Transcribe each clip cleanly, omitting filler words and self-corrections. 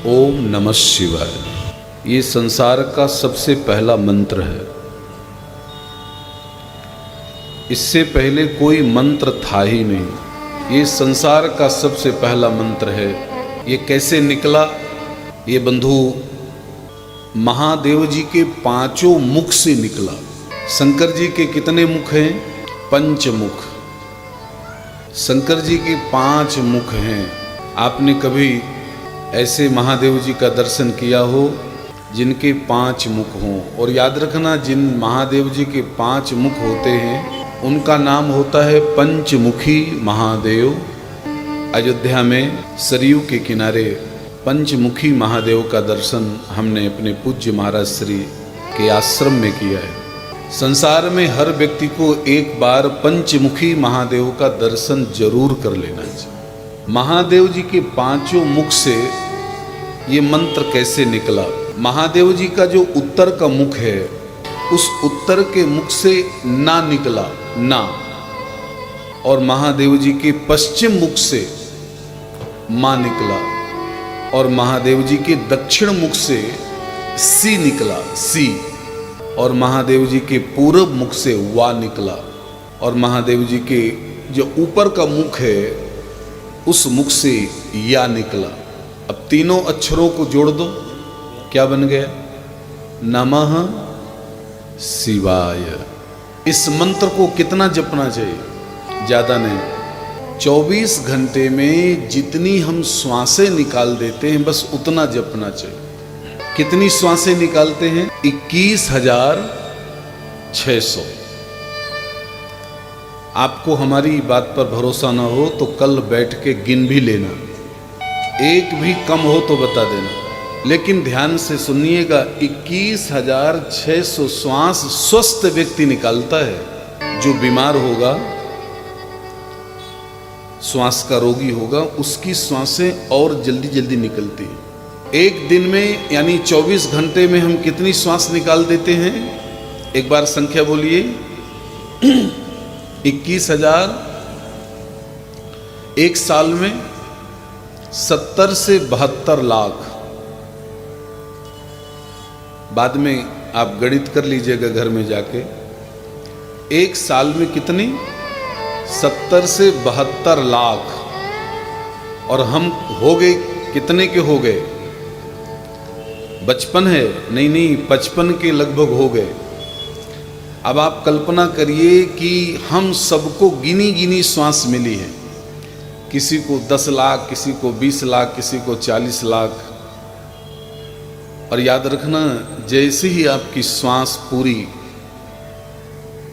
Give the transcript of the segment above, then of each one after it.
ओम नमः शिवाय। ये संसार का सबसे पहला मंत्र है। इससे पहले कोई मंत्र था ही नहीं। ये संसार का सबसे पहला मंत्र है। ये कैसे निकला? ये बंधु महादेव जी के पांचों मुख से निकला। शंकर जी के कितने मुख हैं? पंचमुख। शंकर जी के 5 मुख हैं। आपने कभी ऐसे महादेव जी का दर्शन किया हो जिनके 5 मुख हों? और याद रखना, जिन महादेव जी के 5 मुख होते हैं उनका नाम होता है पंचमुखी महादेव। अयोध्या में सरयू के किनारे पंचमुखी महादेव का दर्शन हमने अपने पूज्य महाराज श्री के आश्रम में किया है। संसार में हर व्यक्ति को एक बार पंचमुखी महादेव का दर्शन जरूर कर लेना चाहिए। महादेव जी के 5 मुख से ये मंत्र कैसे निकला? महादेव जी का जो उत्तर का मुख है, उस उत्तर के मुख से ना निकला ना, और महादेव जी के पश्चिम मुख से मा निकला, और महादेव जी के दक्षिण मुख से सी निकला सी, और महादेव जी के पूर्व मुख से वा निकला, और महादेव जी के जो ऊपर का मुख है उस मुख से या निकला। अब तीनों अक्षरों को जोड़ दो, क्या बन गया? नमः शिवाय। इस मंत्र को कितना जपना चाहिए? ज्यादा नहीं। 24 घंटे में जितनी हम श्वासें निकाल देते हैं बस उतना जपना चाहिए। कितनी श्वासें निकालते हैं? 21,600। आपको हमारी बात पर भरोसा ना हो तो कल बैठ के गिन भी लेना, एक भी कम हो तो बता देना। लेकिन ध्यान से सुनिएगा, 21,600 श्वास स्वस्थ व्यक्ति निकालता है। जो बीमार होगा, श्वास का रोगी होगा, उसकी श्वासें और जल्दी जल्दी निकलती है। एक दिन में यानी 24 घंटे में हम कितनी श्वास निकाल देते हैं? एक बार संख्या बोलिए। 21,000। एक साल में 70 से 72 लाख। बाद में आप गणित कर लीजिएगा घर में जाके। एक साल में कितनी? 70 से 72 लाख। और हम हो गए कितने के हो गए? 55 है? नहीं, 55 के लगभग हो गए। अब आप कल्पना करिए कि हम सबको गिनी गिनी श्वास मिली है। किसी को 10 लाख, किसी को 20 लाख, किसी को 40 लाख। और याद रखना, जैसे ही आपकी श्वास पूरी,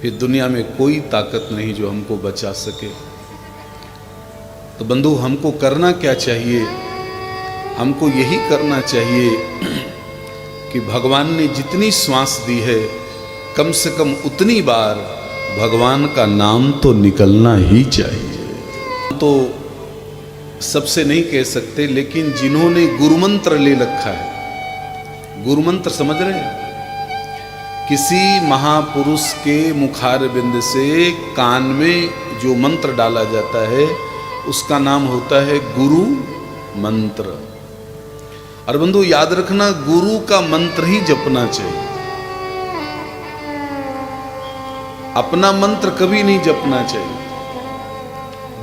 फिर दुनिया में कोई ताकत नहीं जो हमको बचा सके। तो बंधु, हमको करना क्या चाहिए? हमको यही करना चाहिए कि भगवान ने जितनी श्वास दी है, कम से कम उतनी बार भगवान का नाम तो निकलना ही चाहिए। तो सबसे नहीं कह सकते, लेकिन जिन्होंने गुरुमंत्र ले रखा है, गुरुमंत्र समझ रहे हैं? किसी महापुरुष के मुखारबिंद से कान में जो मंत्र डाला जाता है उसका नाम होता है गुरु मंत्र। और बंधु याद रखना, गुरु का मंत्र ही जपना चाहिए। अपना मंत्र कभी नहीं जपना चाहिए।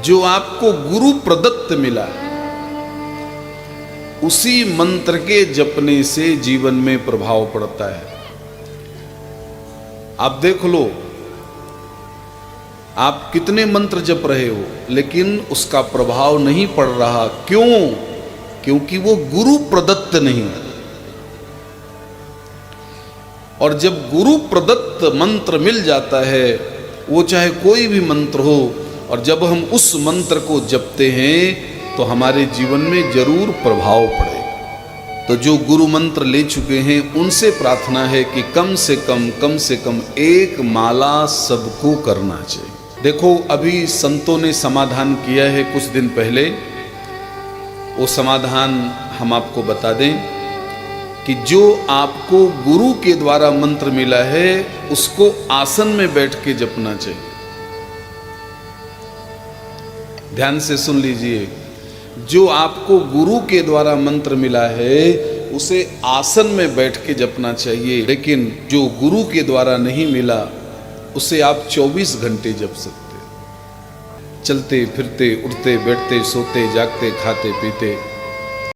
जो आपको गुरु प्रदत्त मिला है उसी मंत्र के जपने से जीवन में प्रभाव पड़ता है। आप देख लो, आप कितने मंत्र जप रहे हो लेकिन उसका प्रभाव नहीं पड़ रहा। क्यों? क्योंकि वो गुरु प्रदत्त नहीं है। और जब गुरु प्रदत्त मंत्र मिल जाता है, वो चाहे कोई भी मंत्र हो, और जब हम उस मंत्र को जपते हैं तो हमारे जीवन में जरूर प्रभाव पड़ेगा। तो जो गुरु मंत्र ले चुके हैं उनसे प्रार्थना है कि कम से कम एक माला सबको करना चाहिए। देखो, अभी संतों ने समाधान किया है कुछ दिन पहले। वो समाधान हम आपको बता दें कि जो आपको गुरु के द्वारा मंत्र मिला है उसको आसन में बैठ के जपना चाहिए। ध्यान से सुन लीजिए। जो आपको गुरु के द्वारा मंत्र मिला है उसे आसन में बैठ के जपना चाहिए, लेकिन जो गुरु के द्वारा नहीं मिला उसे आप 24 घंटे जप सकते, चलते फिरते उठते बैठते सोते जागते खाते पीते।